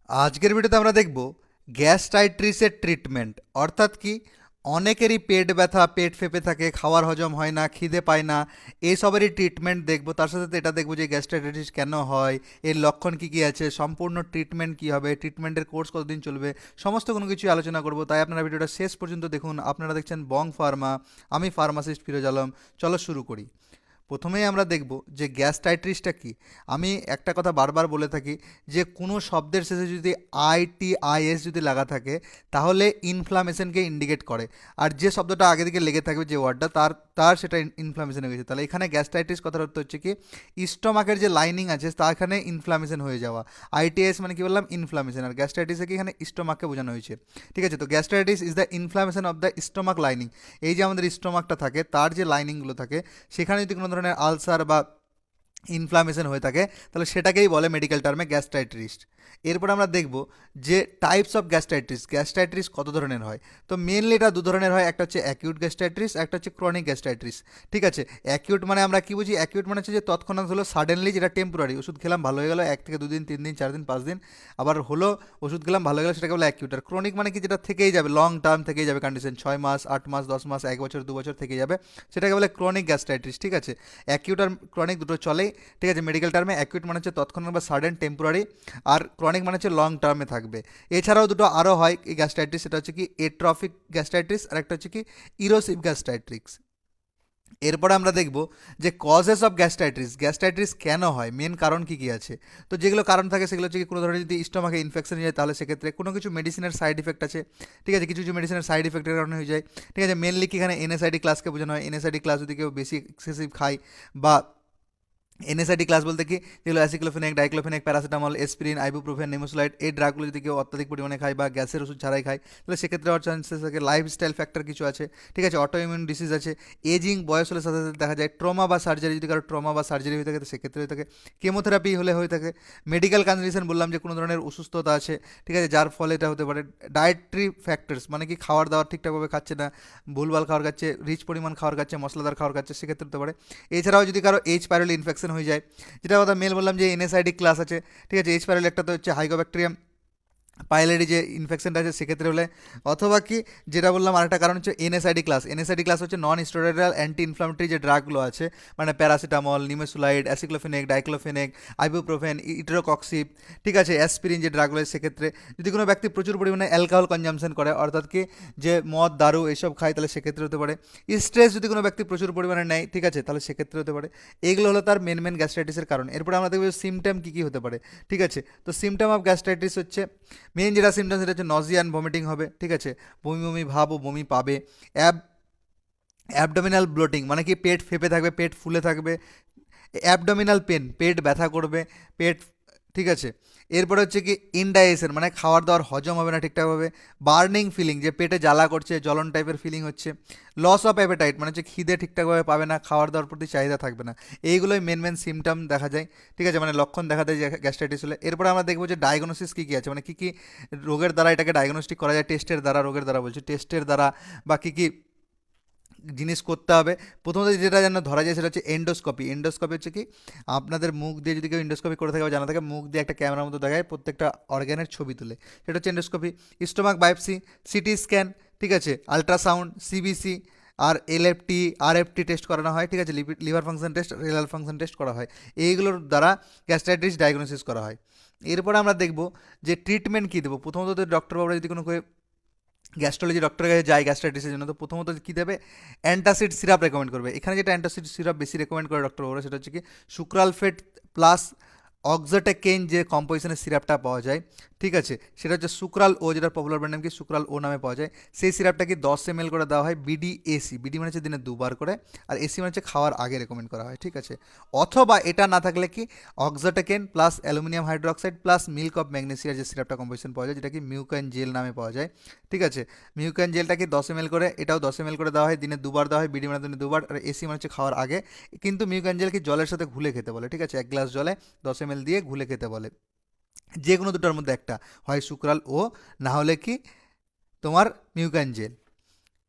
আজকের ভিডিওতে আমরা দেখব গ্যাস্ট্রাইটিসের ট্রিটমেন্ট। অর্থাৎ কি, অনেকেরই পেট ব্যথা, পেট ফেঁপে থাকে, খাবার হজম হয় না, খিদে পায় না, এইসবেরই ট্রিটমেন্ট দেখব। তার সাথে সাথে এটা দেখব যে গ্যাস্ট্রাইটিস কেন হয়, এর লক্ষণ কী কী আছে, সম্পূর্ণ ট্রিটমেন্ট কী হবে, ট্রিটমেন্টের কোর্স কতদিন চলবে, সমস্ত কোনো কিছু আলোচনা করব। তাই আপনারা ভিডিওটা শেষ পর্যন্ত দেখুন। আপনারা দেখছেন বং ফার্মা, আমি ফার্মাসিস্ট ফিরোজ আলম। চলো শুরু করি। প্রথমেই আমরা দেখব যে গ্যাস্ট্রাইটিসটা কি। আমি একটা কথা বারবার বলে থাকি যে কোনো শব্দের শেষে যদি আইটিআইএস যদি লাগা থাকে তাহলে ইনফ্লামেশনকে ইন্ডিকেট করে। আর যে শব্দটা আগে দিকে লেগে থাকবে, যে ওয়ার্ডটা, তার তার সেটা ইনফ্লামেশন হয়ে গেছে। তাহলে এখানে গ্যাস্ট্রাইটিস কথার অর্থ হচ্ছে কি, স্টোমাকের যে লাইনিং আছে তা এখানে ইনফ্লামেশন হয়ে যাওয়া। আইটিআইএস মানে কি বললাম, ইনফ্লামেশন। আর গ্যাস্ট্রাইটিসে কি এখানে স্টোমাককে বোঝানো হয়েছে। ঠিক আছে, তো gastritis is the inflammation of the stomach lining. এই যে আমাদের স্টোমাকটা থাকে তার যে লাইনিংগুলো থাকে সেখানে যদি কোনো ধরনের আলসার বা ইনফ্লামেশন হয়ে থাকে তাহলে সেটাকেই বলে মেডিকেল টার্মে গ্যাস্ট্রাইটিস। এরপর আমরা দেখব যে টাইপস অফ গ্যাস্ট্রাইটিস। গ্যাস্ট্রাইটিস কত ধরনের হয়? তো মেনলি এটা দু ধরনের হয়, একটা হচ্ছে অ্যাকিউট গ্যাস্ট্রাইটিস, একটা হচ্ছে ক্রনিক গ্যাস্ট্রাইটিস। ঠিক আছে, অ্যাকিউট মানে আমরা কি বুঝি? অ্যাকিউট মানে হচ্ছে যে তৎক্ষণাৎ হলো, সাডেনলি, যেটা টেম্পোরারি, ওষুধ খেলাম ভালো হয়ে গেল, 1 থেকে 2 দিন, 3 দিন, 4 দিন, 5 দিন, আবার হলো ওষুধ খেলাম ভালো হয়ে গেল, সেটাকে বলে অ্যাকিউট। আর ক্রনিক মানে কি, যেটা থেকেই যাবে, লং টার্ম থেকেই যাবে কন্ডিশন, 6 মাস, 8 মাস, 10 মাস, 1 বছর, 2 বছর থেকে যাবে, সেটাকে বলে ক্রনিক গ্যাস্ট্রাইটিস। ঠিক আছে, অ্যাকিউট আর ক্রনিক দুটো চলেই। ঠিক আছে, মেডিকেল টার্মে অ্যাকিউট মানে হচ্ছে তৎক্ষণাৎ বা সাডেন, টেম্পোরারি, আর ক্রনিক মানে হচ্ছে লং টার্মে থাকবে। এছাড়াও দুটো আরও হয় এই গ্যাস্ট্রাইটিস, সেটা হচ্ছে কি এট্রফিক গ্যাস্ট্রাইটিস, আর একটা হচ্ছে কি ইরোসিভ গ্যাস্ট্রাইটিস। এরপরে আমরা দেখব যে কজেস অফ গ্যাস্ট্রাইটিস। গ্যাস্ট্রাইটিস কেন হয়, মেন কারণ কী কী আছে। তো যেগুলো কারণ থাকে সেগুলো হচ্ছে কি, কোনো ধরনের যদি স্টোমাকে ইনফেকশন হয়ে যায় তাহলে সেক্ষেত্রে কোনো কিছু মেডিসিনের সাইড ইফেক্ট আছে। ঠিক আছে, কিছু কিছু মেডিসিনের সাইড ইফেক্টের কারণে হয়ে যায়। ঠিক আছে, মেনলি কি এখানে এনএসআইডি ক্লাসকে বোঝানো হয়। এনএসআইডি ক্লাস যদি কেউ বেশি এক্সেসিভ খায়, বা এনএসআইডি ক্লাস বলতে কি, যেগুলো অ্যাসিক্লোফেনেক, ডাইক্লোফেনেক, প্যারাসিটামল, এসপিরিন, আইবুপ্রোফেন, নেমোসোলাইট, এই ড্রাগগুলো যদি কেউ অত্যাধিক পরিমাণে খায় বা গ্যাসের ওষুধ ছাড়াই খায় তাহলে সেক্ষেত্রে হওয়ার চান্সেস থাকে। লাইফস্টাইল ফ্যাক্টর কিছু আছে। ঠিক আছে, অটো ইমিউন ডিসিজ আছে, এজিং, বয়স হলে সাথে সাথে দেখা যায়। ট্রমা বা সার্জারি, যদি কারো ট্রমা বা সার্জারি হয়ে থাকে তো সেক্ষেত্রে হয়ে থাকে। কেমোথেরাপি হলে হয়ে থাকে। মেডিকেল কন্ডিশন বললাম যে কোনো ধরনের অসুস্থতা আছে, ঠিক আছে, যার ফলে এটা হতে পারে। ডায়েট্রি ফ্যাক্টরস মানে কি, খাওয়ার দাওয়ার ঠিকঠাকভাবে খাচ্ছে না, ভুলভাল খাওয়ার খাচ্ছে, রিচ পরিমাণ খাওয়ার খাচ্ছে, মশলাদার খাওয়ার খাচ্ছে, সেক্ষেত্রে হতে পারে। এছাড়াও যদি কারো এইচ পাইরোলি ইনফেকশন হয়ে যায়, যেটা কথা মেল বললাম যে এনএসআইডি ক্লাস আছে। ঠিক আছে, এইচ পাইরোলি একটা তো হচ্ছে হাইগোব্যাকটেরিয়াম পাইলেরি যে ইনফেকশনটা আছে সেক্ষেত্রে হলে, অথবা কি যেটা বললাম আরেকটা কারণ হচ্ছে এনএসআইডি ক্লাস। এনএসআইডি ক্লাস হচ্ছে নন স্টেরয়েডাল অ্যান্টি ইনফ্লামেটরি যে ড্রাগগুলো আছে, মানে প্যারাসিটামল, নিমেসোলাইড, অ্যাসিক্লোফেনেক, ডাইক্লোফেনেক, আইবুপ্রোফেন, ইটোরোকক্সিব, ঠিক আছে, অ্যাসপিরিন যে ড্রাগগুলো, সেক্ষেত্রে যদি কোনো ব্যক্তি প্রচুর পরিমাণে অ্যালকোহল কনজামশন করে, অর্থাৎ কি যে মদ, দারু এইসব খায়, তাহলে সেক্ষেত্রে হতে পারে। স্ট্রেস যদি কোনো ব্যক্তি প্রচুর পরিমাণে নেয়, ঠিক আছে, তাহলে সেক্ষেত্রে হতে পারে। এইগুলো হলো তার মেন মেন গ্যাস্ট্রাইটিসের কারণ। এরপরে আমরা দেখব সিমটম কী কী হতে পারে। ঠিক আছে, তো সিমটম অফ গ্যাস্ট্রাইটিস হচ্ছে, মেন যেটা সিমটম সেটা হচ্ছে নজিয়া অ্যান্ড ভমিটিং হবে। ঠিক আছে, বমি বমি ভাব ও বমি পাবে। অ্যাবডোমিনাল ব্লোটিং মানে কি, পেট ফেপে থাকবে, পেট ফুলে থাকবে। অ্যাবডোমিনাল পেন, পেট ব্যথা করবে, পেট, ঠিক আছে। এরপরে হচ্ছে কি ইনডাইজেশন মানে খাবার দাবার হজম হবে না ঠিকঠাকভাবে। বার্নিং ফিলিং, যে পেটে জ্বালা করছে, জ্বলন টাইপের ফিলিং হচ্ছে। লস অফ অ্যাপেটাইট মানে হচ্ছে খিদে ঠিকঠাকভাবে পাবে না, খাবার দাবার প্রতি চাহিদা থাকবে না। এইগুলোই মেন মেন সিমটম দেখা যায়। ঠিক আছে, মানে লক্ষণ দেখা যায় গ্যাস্ট্রাইটিস হলে। এরপরে আমরা দেখবো যে ডায়াগনোসিস কী কী আছে, মানে কী কী রোগের দ্বারা এটাকে ডায়াগনস্টিক করা যায়, টেস্টের দ্বারা, রোগের দ্বারা বলছি, টেস্টের দ্বারা, বা কী কী জিনিস করতে হবে। প্রথমত যেটা যেন ধরা যায় সেটা হচ্ছে এন্ডোস্কোপি। এন্ডোস্কোপি হচ্ছে কি, আপনাদের মুখ দিয়ে যদি কেউ এন্ডোস্কোপি করে থাকে বা জানা থাকে, মুখ দিয়ে একটা ক্যামেরার মতো দেখায়, প্রত্যেকটা অর্গ্যানের ছবি তুলে, সেটা হচ্ছে endoscopy. Stomach biopsy, CT scan, ঠিক আছে, আলট্রাসাউন্ড, সিবিসি, আর এলএফটি, আরএফটি টেস্ট করানো হয়। ঠিক আছে, liver function test, renal function test করা হয়। এইগুলোর দ্বারা গ্যাস্ট্রাইটিস ডায়াগনোসিস করা হয়। এরপরে আমরা দেখব যে ট্রিটমেন্ট কী দেবো। প্রথমত ডক্টর বাবুরা যদি কোনো গ্যাস্ট্রোলজি ডক্টরের কাছে যায় গ্যাস্ট্রাইটিসের জন্য, তো প্রথমত কী দেবে, অ্যান্টাসিড সিরাপ রেকমেন্ড করবে। এখানে যেটা অ্যান্টাসিড সিরাপ বেশি রেকমেন্ড করে ডক্টর বাবুরা সেটা হচ্ছে কি সুক্রালফেট প্লাস অক্সাটেকেন যে কম্পোজিশনের সিরাপটা পাওয়া যায়। ঠিক আছে, সেটা হচ্ছে সুক্রাল ও, যেটা পপুলার ব্র্যান্ড নাম কি সুক্রাল ও নামে পাওয়া যায়। সেই সিরাপটা কি 10 ml করে দেওয়া হয়, বিডিএসি, বিডি মানে হচ্ছে দিনে 2 বার করে, আর এসি মানে হচ্ছে খাওয়ার আগে রেকমেন্ড করা হয়। ঠিক আছে, অথবা এটা না থাকলে কি oxetacaine plus aluminium hydroxide plus milk of ম্যাগনেসিয়ার যে সিরাপটা কম্পোজিশন পাওয়া যায়, যেটা কি মিউকান জেল নামে পাওয়া যায়। ঠিক আছে, মিউকান জেলটা কি 10 ml করে, এটাও 10 ml করে দেওয়া হয়, দিনে 2 বার দেওয়া হয়, বিডি মানে দিনে 2 বার, আর এসি মানে হচ্ছে খাওয়ার আগে। কিন্তু মিউকান জেল কি জলের সাথে ঘুলে খেতে বলে। ঠিক আছে, 1 গ্লাস জলে 10 ml দিয়ে ঘুলে খেতে বলে। যে কোনো দুটোর মধ্যে একটা, হয় সুক্রাল ও, না হলে কি তোমার মিউকান জেল।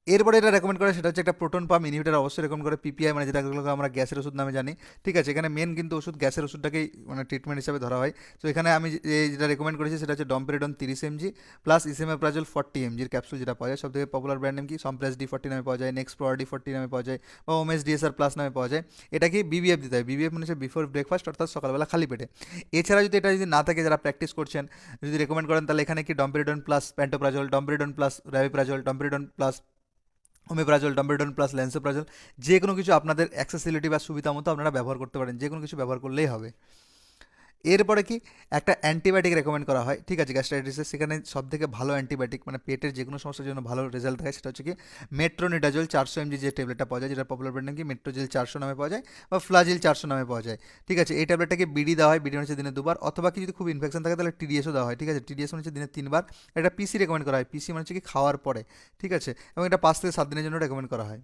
এরপরে এটা রেকমেন্ড করে সেটা হচ্ছে একটা প্রোটন পাম্প ইনহিবিটার অবশ্যই রেকমেন্ড করে, পিপিআই মানে যেটাগুলোকে আমরা গ্যাসের ওষুধ নামে জানি। ঠিক আছে, এখানে মেন কিন্তু ওষুধ গ্যাসের ওষুধটাকেই মানে ট্রিটমেন্ট হিসাবে ধরা হয়। তো এখানে আমি যেটা রেকমেন্ড করেছি সেটা হচ্ছে domperidone 30 mg plus esomeprazole 40 mg capsule যেটা পাওয়া যায়। সব থেকে পপুলার ব্র্যান্ড নেম কি সম্প্রেস D40 নামে পাওয়া যায়, নেক্সট প্রো D40 নামে পাওয়া যায়, বা ওমেস ডিএসআর প্লাস নামে পাওয়া যায়। এটা কি বিবিএফ দিতে হয়, বিবিএফ মানে হচ্ছে বিফোর ব্রেকফাস্ট, অর্থাৎ সকালবেলা খালি পেটে। এছাড়া যদি এটা যদি না থাকে, যারা প্র্যাকটিস করছেন যদি রেকমেন্ড করেন, তাহলে এখানে কি domperidone plus pantoprazole, domperidone plus rabeprazole, domperidone plus omeprazole, domperidone plus lansoprazole, যে কোনো কিছু আপনাদের অ্যাক্সেসিবিলিটি বা সুবিধা মতো আপনারা ব্যবহার করতে পারেন, যে কোনো কিছু ব্যবহার করলেই হবে। এরপরে কি একটা অ্যান্টিবায়োটিক রেকমেন্ড করা হয়, ঠিক আছে, গ্যাস্ট্রাইটিসের। সেখানে সব থেকে ভালো অ্যান্টিবায়োটিক মানে পেটের যে কোনো সমস্যার জন্য ভালো রেজাল্ট থাকে সেটা হচ্ছে কি মেট্রোনিডাজল 400 mg যে ট্যাবলেটটা পাওয়া যায়, যেটা পপুলার ব্র্যান্ড নাম কি মেট্রোজেল 400 নামে পাওয়া যায়, বা ফ্লাজিল 400 নামে পাওয়া যায়। ঠিক আছে, এই ট্যাবলেটটাকে বিডি দেওয়া হয়, বিডি হচ্ছে দিনে 2বার, অথবা কি যদি খুব ইনফেকশন থাকে তাহলে টিডিএসও দেওয়া হয়। ঠিক আছে, টিডিএস হচ্ছে দিনে 3বার। এটা পিসি রেকমেন্ড করা হয়, পিসি মানে হচ্ছে কি খাওয়ার পরে। ঠিক আছে, এবং এটা 5 থেকে 7 দিনের জন্য রেকমেন্ড করা হয়।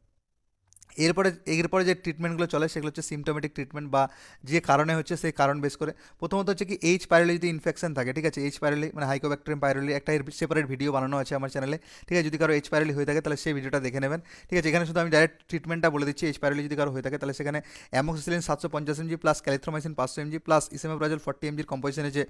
এরপরে যে ট্রিটমেন্টগুলো চলে সেগুলো হচ্ছে সিমটোমেটিক ট্রিটমেন্ট, বা যে কারণে হচ্ছে সেই কারণ বেস করে। প্রথমত হচ্ছে কি এইচ পাইরোলি যদি ইনফেকশন থাকে, ঠিক আছে, এইচ পাইরোলি মানে হাইকোব্যাকটেরিয়াম পাইরোলি, একটা এর সেপারেট ভিডিও বানানো আছে আমার চ্যানেলে। ঠিক আছে, যদি কারো এইচ পাইরোলি হয়ে থাকে তাহলে সেই ভিডিওটা দেখে নেবেন। ঠিক আছে, এখানে শুধু আমি ডাইরেক্ট ট্রিটমেন্টটা বলে দিচ্ছি। এইচ পাইরোলি যদি কারো হয়ে থাকে তাহলে সেখানে amoxicillin 750 mg plus clarithromycin 500 mg plus esomeprazole 40 mg কম্পোজিশনে যে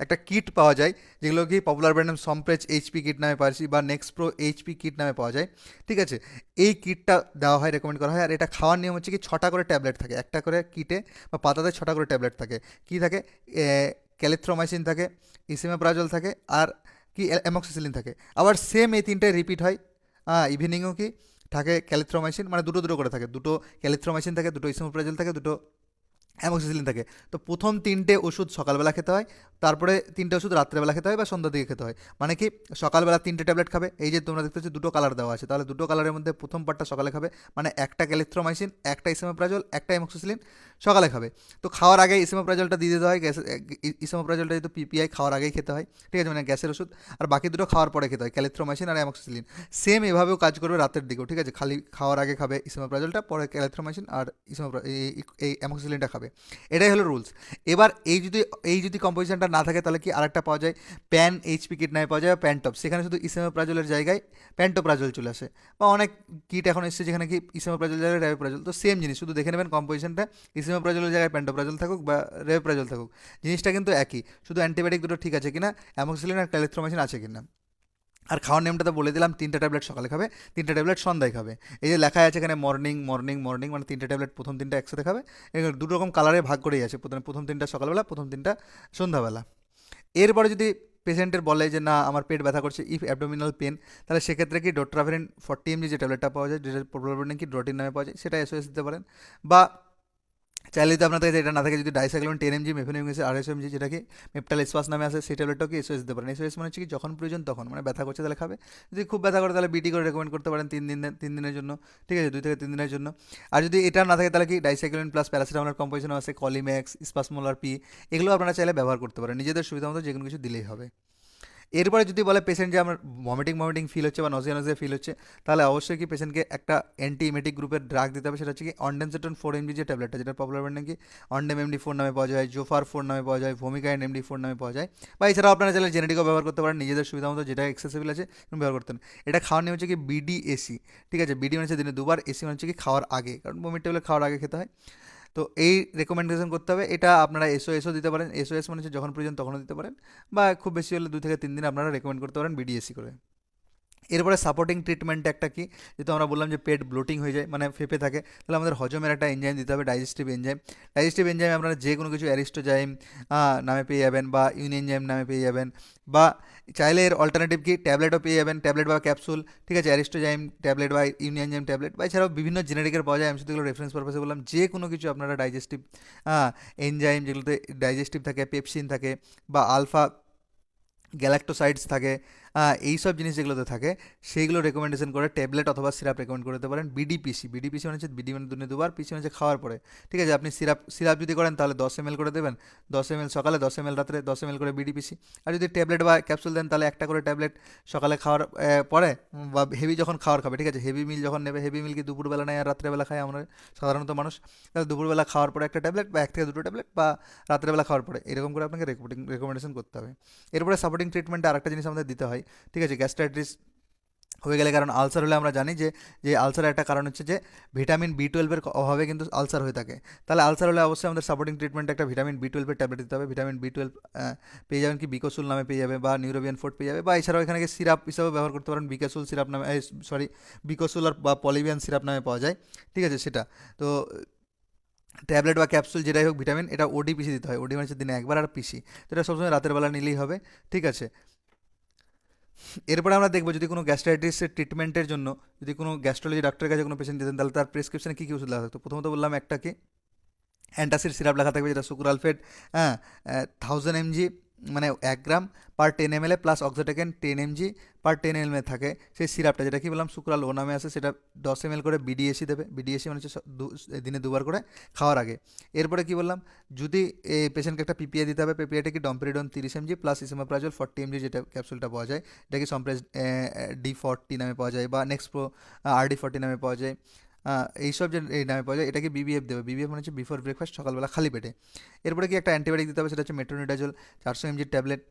একটা কিট পাওয়া যায়, যেগুলো কি পপুলার ব্র্যান্ড নাম সম্প্রেচ এইচপি কিট নামে পাচ্ছি, বা নেক্সট প্রো এইচপি কিট নামে পাওয়া যায়। ঠিক আছে, এই কিটটা দেওয়া হয়, রেকমেন্ড করা হয়। আর এটা খাওয়ার নিয়ম হচ্ছে কি 6টা করে ট্যাবলেট থাকে, একটা করে কিটে বা পাতাতে 6টা করে ট্যাবলেট থাকে। কি থাকে, ক্যালিথ্রোমাইসিন থাকে, ইসেমেপ্রাজল থাকে, আর কি অ্যামোক্সিসিলিন থাকে। আবার সেম এই তিনটায় রিপিট হয়। ইভিনিংও কি থাকে ক্যালিথ্রোমাইসিন, মানে দুটো দুটো করে থাকে, দুটো ক্যালিথ্রোমাইসিন থাকে, দুটো ইসেমেপ্রাজল থাকে, দুটো অ্যামোক্সিসিলিন থাকে। তো প্রথম 3টে ওষুধ সকালবেলা খেতে হয়, তারপরে 3টে ওষুধ রাত্রেবেলা খেতে হয় বা সন্ধ্যার দিকে খেতে হয়। মানে কি সকালবেলা 3টে ট্যাবলেট খাবে, এই যে তোমরা দেখতে পাচ্ছ দুটো কালার দেওয়া আছে, তাহলে দুটো কালারের মধ্যে প্রথম পার্টটা সকালে খাবে, মানে একটা ক্যালিথ্রোমাইসিন, একটা ইসেমোপ্রাজল, একটা অ্যামোক্সিসিলিন সকালে খাবে। তো খাওয়ার আগে ইসেমোপ্রাজলটা দিয়ে দিতে হয়, ইসেমোপ্রাজলটা যেহেতু পিপিআই খাওয়ার আগেই খেতে হয়। ঠিক আছে, মানে গ্যাসের ওষুধ। আর বাকি দুটো খাওয়ার পরে খেতে হয়, ক্যালিথ্রোমাইসিন আর অ্যামোক্সিসিলিন। সেম এভাবেও কাজ করবে রাতের দিকেও। ঠিক আছে, খালি খাওয়ার আগে খাবে ইসেমোপ্রাজলটা, পরে ক্যালিথ্রোমাইসিন আর এই অ্যামোক্সিসিলিনটা খাবে। এটাই হলো রুলস। এবার এই যদি কম্পোজিশনটা না থাকে তাহলে কি আরেকটা পাওয়া যায়, প্যান এইচপি কিট নামে পাওয়া যায়, প্যান্টপ, সেখানে শুধু ইসেমোপ্রাজলের জায়গায় প্যান্টোপ্রাজল চলে আসে। বা অনেক কিট এখন এসেছে যেখানে কি ইসেমোপ্রাজল জায়গায় র্যাবিপ্রাজল, তো সেম জিনিস, শুধু দেখে নেবেন কম্পোজিশনটা ইসেমোপ্রাজলের জায়গায় প্যান্টোপ্রাজল থাকুক বা র্যাবিপ্রাজল থাকুক, জিনিসটা কিন্তু একই, শুধু অ্যান্টিবায়োটিক দুটো ঠিক আছে কিনা, অ্যামোক্সিলিন আর ক্যালিথ্রোমাইসিন আছে কিনা। আর খাওয়ার নেমটা তো বলে দিলাম, 3টে ট্যাবলেট সকালে খাবে, 3টে ট্যাবলেট সন্ধ্যায় খাবে। এই যে লেখা আছে এখানে মর্নিং মর্নিং মর্নিং, মানে 3টে ট্যাবলেট প্রথম 3টা একসাথে খাবে। এগুলো দুটো রকম কালারে ভাগ করেই আছে, প্রথম 3টা সকালবেলা, প্রথম 3টা সন্ধ্যাবেলা। এরপরে যদি পেশেন্টের বলে যে না আমার পেট ব্যথা করছে, ইফ অ্যাবডোমিনাল পেন, তাহলে সেক্ষেত্রে কি ডোট্রাভেরিন 40 mg যে ট্যাবলেটটা পাওয়া যায়, যেটা প্রবলেম কি ড্রোটিন নামে পাওয়া যায়, সেটা এসওএস দিতে পারেন। বা চাইলে যদি আপনাদের কাছে এটা না থাকে, যদি ডাইসাইক্লোমিন 10 mg, মেফেনিমিক্স 250 mg যেটাকে মেপটাল এসপাস নামে আছে, সেই ট্যাবলেটটাও কি এসওএস দিতে পারেন। এসওএস মানে হচ্ছে কি যখন প্রয়োজন তখন, মানে ব্যথা করছে তাহলে খাবে, যদি খুব ব্যথা করে তাহলে বিটি করে রেকমেন্ড করতে পারেন 3 দিনের জন্য। ঠিক আছে, 2 থেকে 3 দিনের জন্য। আর যদি এটা না থাকে তাহলে কি ডাইসাইক্লোমিন প্লাস প্যারাসিটামলের কম্পোজিশন আছে, কলিম্যাক্স, স্পাসমোলার পি, এগুলো আপনারা চাইলে ব্যবহার করতে পারেন, নিজেদের সুবিধা মতো যে কোনো কিছু দিলেই হবে। এরপরে যদি বলে পেশেন্ট যে আমার ভমিটিং ফিল হচ্ছে বা নজিয়া ফিল হচ্ছে, তাহলে অবশ্যই কি পেশেন্টকে একটা অ্যান্টিমেটিক গ্রুপের ড্রাগ দিতে হবে, সেটা হচ্ছে কি অনডেনসেটন 4 mg যে ট্যাবলেটটা, যেটা পপুলার ব্র্যান্ড নাকি অনডেম MD4 নামে পাওয়া যায়, জোফার 4 নামে পাওয়া যায়, ভূমিকায়ন MD4 নামে পাওয়া যায়। বা এছাড়াও আপনারা চাইলে জেনেটিকও ব্যবহার করতে পারেন, নিজেদের সুবিধা মতো যেটা অ্যাক্সেসিবল আছে ব্যবহার করতেন। এটা খাওয়ার নিয়ম হচ্ছে কি BDAC। ঠিক আছে, বিডি মানে হচ্ছে দিনে 2বার, এসি মানে হচ্ছে কি খাওয়ার আগে, কারণ বমির ট্যাবলেট খাওয়ার আগে খেতে হয়। তো এই রেকমেন্ডেশন করতে হবে। এটা আপনারা এসও দিতে পারেন, এসওএস মানে হচ্ছে যখন প্রয়োজন তখনও দিতে পারেন, বা খুব বেশি হলে 2 থেকে 3 দিন আপনারা রেকমেন্ড করতে পারেন বিডিএসি করে। এরপরে সাপোর্টিং ট্রিটমেন্ট একটা কি, যেহেতু আমরা বললাম যে পেট ব্লোটিং হয়ে যায় মানে ফেপে থাকে, তাহলে আমাদের হজমের একটা এনজাইম দিতে হবে, ডাইজেস্টিভ এনজাইম আপনারা যে কোনো কিছু অ্যারিস্টোজাইম নামে পেয়ে যাবেন, বা ইউনিএনজাইম নামে পেয়ে যাবেন, বা চাইলে এর অল্টারনেটিভ কি ট্যাবলেটও পেয়ে যাবেন, ট্যাবলেট বা ক্যাপসুল। ঠিক আছে, অ্যারিস্টোজাইম ট্যাবলেট বা ইউনিএনজাইম ট্যাবলেট, বা এছাড়াও বিভিন্ন জেনেরিকের পাওয়া যায়। আমি শুধু এগুলো রেফারেন্স পারপাসে বললাম, যে কোনো কিছু আপনারা ডাইজেস্টিভ এনজাইম যেগুলোতে ডাইজেস্টিভ থাকে, পেপসিন থাকে, বা আলফা গ্যালাক্টোসাইডস থাকে, এই সব জিনিস যেগুলোতে থাকে সেইগুলো রেকমেন্ডেশন করে ট্যাবলেট অথবা সিরাপ রেকমেন্ড করতে পারেন। বিডিপিসি মানে হচ্ছে বিডি মানে দিনে 2বার, পিসি মানে হচ্ছে খাওয়ার পরে। ঠিক আছে, আপনি সিরাপ যদি করেন তাহলে 10 ml করে দেবেন, 10 ml সকালে, 10 ml রাত্রে, 10 ml করে বিডিপিসি। আর যদি ট্যাবলেট বা ক্যাপসুল দেন তাহলে একটা করে ট্যাবলেট সকালে খাওয়ার পরে, বা হেভি যখন খাওয়ার খাবে। ঠিক আছে, হেভি মিল যখন নেবে, হেভি মিল কি দুপুরবেলা নেয় আর রাত্রেবেলা খায় আমরা সাধারণত মানুষ, তাহলে দুপুরবেলা খাওয়ার পরে একটা ট্যাবলেট, বা 1 থেকে 2টো ট্যাবলেট, বা রাত্রেবেলা খাওয়ার পরে, এরকম করে আপনাকে রেকমেন্ডেশন করতে হবে। এরপরে সাপোর্টিং ট্রিটমেন্টে আরেকটা জিনিস আমাদের দিতে হয়। ঠিক আছে, গ্যাস্ট্রাইটিস হয়ে গেলে, কারণ আলসার হলে আমরা জানি যে যে আলসারের একটা কারণ হচ্ছে যে ভিটামিন বি 12-এর অভাবে কিন্তু আলসার হয়ে থাকে। তাহলে আলসার হলে অবশ্যই আমাদের সাপোর্টিং ট্রিটমেন্টে একটা ভিটামিন বি 12-এর ট্যাবলেট দিতে হবে। ভিটামিন বি 12 পেয়ে যাবেন কি বিকোসুল নামে পেয়ে যাবে, বা নিউরোবিয়ান ফোর্ট পেয়ে যাবে, বা এছাড়াও এখানে সিরাপ হিসাবে ব্যবহার করতে পারেন, বিকাসুল সিরাপ নামে, সরি, বিকোসুল আর বা পলিবিয়ান সিরাপ নামে পাওয়া যায়, ঠিক আছে সেটা। তো ট্যাবলেট বা ক্যাপসুল যেটাই হোক ভিটামিন, এটা ওডি পিসি দিতে হয়, ওডি মানে হচ্ছে দিনে একবার, আর পিসি তো এটা সবসময় রাতের বেলা নিলেই হবে, ঠিক আছে। এরপরে আমরা দেখবো যদি কোনো গ্যাস্ট্রাইটিসের ট্রিটমেন্টের জন্য যদি কোনো গ্যাস্ট্রোলজি ডাক্তারের কাছে কোনো পেশেন্ট যেতেন, তাহলে তার প্রেসক্রিপশনে কী কী ওষুধ লেখা থাকতো। প্রথমত বললাম একটা কি অ্যান্টাসিড সিরাপ লেখা থাকবে, যেটা সুক্রালফেট, হ্যাঁ, 1000 mg, মানে 1 গ্রাম পার 10 ml প্লাস অক্সাটেকেন 10 mg পার 10 ml থাকে সেই সিরাপটা, যেটা কি বললাম সুক্রাল ও নামে আছে, সেটা 10 ml করে বিডিএসি দেবে। বিডিএসি মানে হচ্ছে দিনে 2বার করে খাওয়ার আগে। এরপরে কি বললাম, যদি এই পেশেন্টকে একটা পিপিআই দিতে হবে, পিপিআইটা কি ডম্পেরিডন 30 mg প্লাস ইসেমাপ্রাজল 40 mg, যেটা ক্যাপসুলটা পাওয়া যায়, এটা কি সম্প্রেস ডি40 নামে পাওয়া যায়, বা নেক্সপ্রো RD40 নামে পাওয়া যায়, এইসব যে এই নামে পাওয়া যায়, এটাকে বিবিএফ দেবে। বিবিএফ মানে হচ্ছে বিফোর ব্রেকফাস্ট, সকালবেলা খালি পেটে। এরপরে কি একটা অ্যান্টিবায়োটিক দিতে হবে, সেটা হচ্ছে মেট্রোনিডাজল 400 mg ট্যাবলেট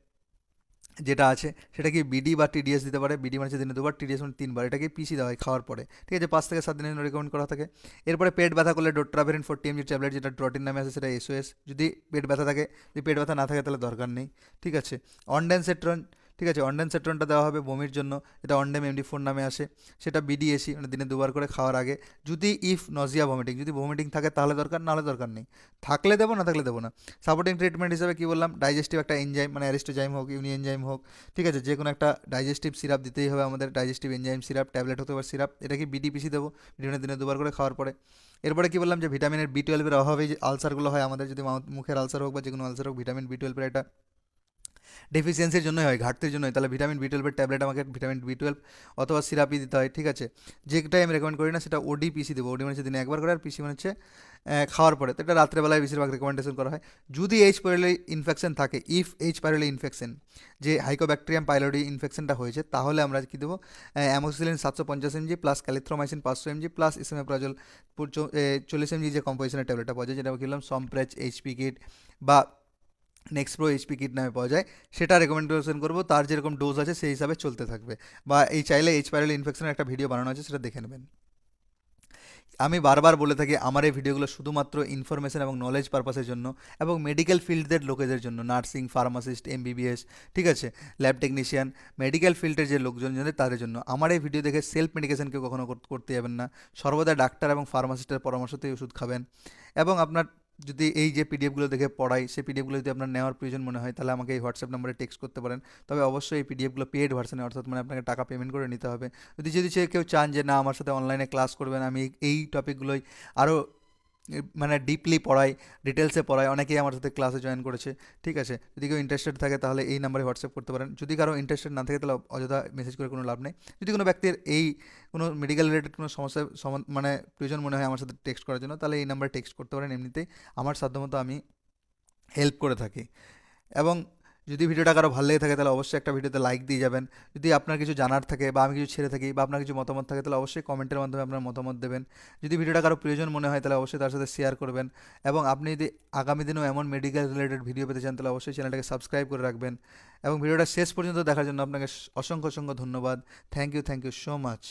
যেটা আছে, সেটা কি বিডি বা টিডিএস দিতে পারে। বিডি মানে হচ্ছে দিনে 2বার, টিডিএস মানে 3বার, এটাকে পিসি দেওয়া হয় খাওয়ার পরে, ঠিক আছে, 5 থেকে 7 দিনের জন্য রেকমেন্ড করা থাকে। এরপরে পেট ব্যথা করলে ডোট্রাভেরিন 40 mg ট্যাবলেট, যেটা ড্রটিন নামে আছে, সেটা এসওএস, যদি পেট ব্যথা থাকে। যদি পেট ব্যথা না থাকে তাহলে দরকার নেই, ঠিক আছে। অনডেনসেট্রন, ঠিক আছে, অনডেনসেট্রনটা দেওয়া হবে বমির জন্য, এটা অনডেম MD4 নামে আসে, সেটা বিডিএসি মানে দিনে 2বার করে খাওয়ার আগে। যদি ইফ নজিয়া ভমিটিং, যদি ভমিটিং থাকে তাহলে দরকার, নাহলে দরকার নেই। থাকলে দেবো, না থাকলে দেবো না। সাপোর্টিং ট্রিটমেন্ট হিসেবে কি বললাম, ডাইজেস্টিভ একটা এনজাইম মানে অ্যারিস্টোজাইম হোক, ইউনি এনজাইম হোক, ঠিক আছে, যে কোনো একটা ডাইজেস্টিভ সিরাপ দিতেই হবে আমাদের, ডাইজেস্টিভ এনজাইম সিরাপ, ট্যাবলেট হতে পারে সিরাপ, এটা কি বিডিপিসি দেবো, ভিটামিনের দিনে 2বার করে খাওয়ার পরে। এরপরে কি বললাম যে ভিটামিনের বি 12-এর অভাবে যে আলসারগুলো হয় আমাদের, যদি মুখের আলসার হোক বা যে কোনো আলসার হোক, ভিটামিন বি 12-এর একটা ডেফিসিয়েন্সির জন্যই হয়, ঘাটতির জন্যই, তাহলে ভিটামিন বি 12-এর ট্যাবলেট আমাকে ভিটামিন বি 12 অথবা সিরাপই দিতে হয়, ঠিক আছে। যেটাই আমি রেকমেন্ড করি না সেটা ওডি পিসি দেবো। ওডি মানে হচ্ছে দিনে একবার করে, আর পিসি মানে হচ্ছে খাওয়ার পরে, তো এটা রাত্রেবেলায় বেশিরভাগ রেকমেন্ডেশন করা হয়। যদি এইচ পাইলোরি ইনফেকশন থাকে, ইফ এইচ পাইলোরি ইনফেকশন, যে হাইকোব্যাকটেরিয়াম পাইলোরি ইনফেকশনটা হয়েছে, তাহলে আমরা কী দেবো, amoxicillin 750 mg plus clarithromycin 500 mg plus esomeprazole 40 mg, যে কম্পোজিশনের ট্যাবলেটটা পাওয়া যায়, যেটা কি বললাম সম্প্রেচ এইচপি কিট বা নেক্সপ্রো এইচপি কিট নামে পাওয়া যায়, সেটা রেকমেন্ডেশন করবো। তার যেরকম ডোজ আছে সেই হিসাবে চলতে থাকবে, বা এই চাইলে এইচ পাইলোরি ইনফেকশনের একটা ভিডিও বানানো আছে, সেটা দেখে নেবেন। আমি বারবার বলে থাকি আমার এই ভিডিওগুলো শুধুমাত্র ইনফরমেশন এবং নলেজ পারপাসের জন্য, এবং মেডিকেল ফিল্ডের লোকেদের জন্য, নার্সিং, ফার্মাসিস্ট, এমবিবিএস, ঠিক আছে, ল্যাব টেকনিশিয়ান, মেডিকেল ফিল্ডের যে লোকজন যাদের, তাদের জন্য। আমার এই ভিডিও দেখে সেলফ মেডিকেশন কেউ কখনো করতে যাবেন না। সর্বদা ডাক্তার এবং ফার্মাসিস্টের পরামর্শতেই ওষুধ খাবেন। এবং আপনার যদি এই যে পিডিএফগুলো দেখে পড়াই, সেই পিডিএফগুলো যদি আপনার নেওয়ার প্রয়োজন মনে হয়, তাহলে আমাকে এই হোয়াটসঅ্যাপ নম্বরে টেক্সট করতে পারেন। তবে অবশ্যই এই পিডিএফগুলো পেড ভার্সনে, অর্থাৎ মানে আপনাকে টাকা পেমেন্ট করে নিতে হবে। যদি যদি সে কেউ চান যে না আমার সাথে অনলাইনে ক্লাস করবেন, আমি এই টপিকগুলোই আরও মানে ডিপলি পড়াই, ডিটেলসে পড়াই, অনেকেই আমার সাথে ক্লাসে জয়েন করেছে, ঠিক আছে। যদি কেউ ইন্টারেস্টেড থাকে তাহলে এই নাম্বারে হোয়াটসঅ্যাপ করতে পারেন। যদি কারো ইন্টারেস্টেড না থাকে তাহলে অযথা মেসেজ করে কোনো লাভ নেই। যদি কোনো ব্যক্তির এই কোনো মেডিকেল রিলেটেড কোনো সমস্যা মানে প্রয়োজন মনে হয় আমার সাথে টেক্সট করার জন্য, তাহলে এই নাম্বারে টেক্সট করতে পারেন। এমনিতেই আমার সাধ্যমতো আমি হেল্প করে থাকি। এবং যদি ভিডিওটা কারো ভালো লেগে থাকে তাহলে অবশ্যই একটা ভিডিওতে লাইক দিয়ে যাবেন। যদি আপনার কিছু জানার থাকে, বা আমি কিছু ছেড়ে থাকি, বা আপনার কিছু মতামত থাকে, তাহলে অবশ্যই কমেন্টের মাধ্যমে আপনার মতামত দেবেন। যদি ভিডিওটা কারো প্রয়োজন মনে হয় তাহলে অবশ্যই তার সাথে শেয়ার করবেন। এবং আপনি যদি আগামী দিনেও এমন মেডিকেল রিলেটেড ভিডিও পেতে চান তাহলে অবশ্যই চ্যানেলটাকে সাবস্ক্রাইব করে রাখবেন। এবং ভিডিওটা শেষ পর্যন্ত দেখার জন্য আপনাকে অসংখ্য অসংখ্য ধন্যবাদ। Thank you so much.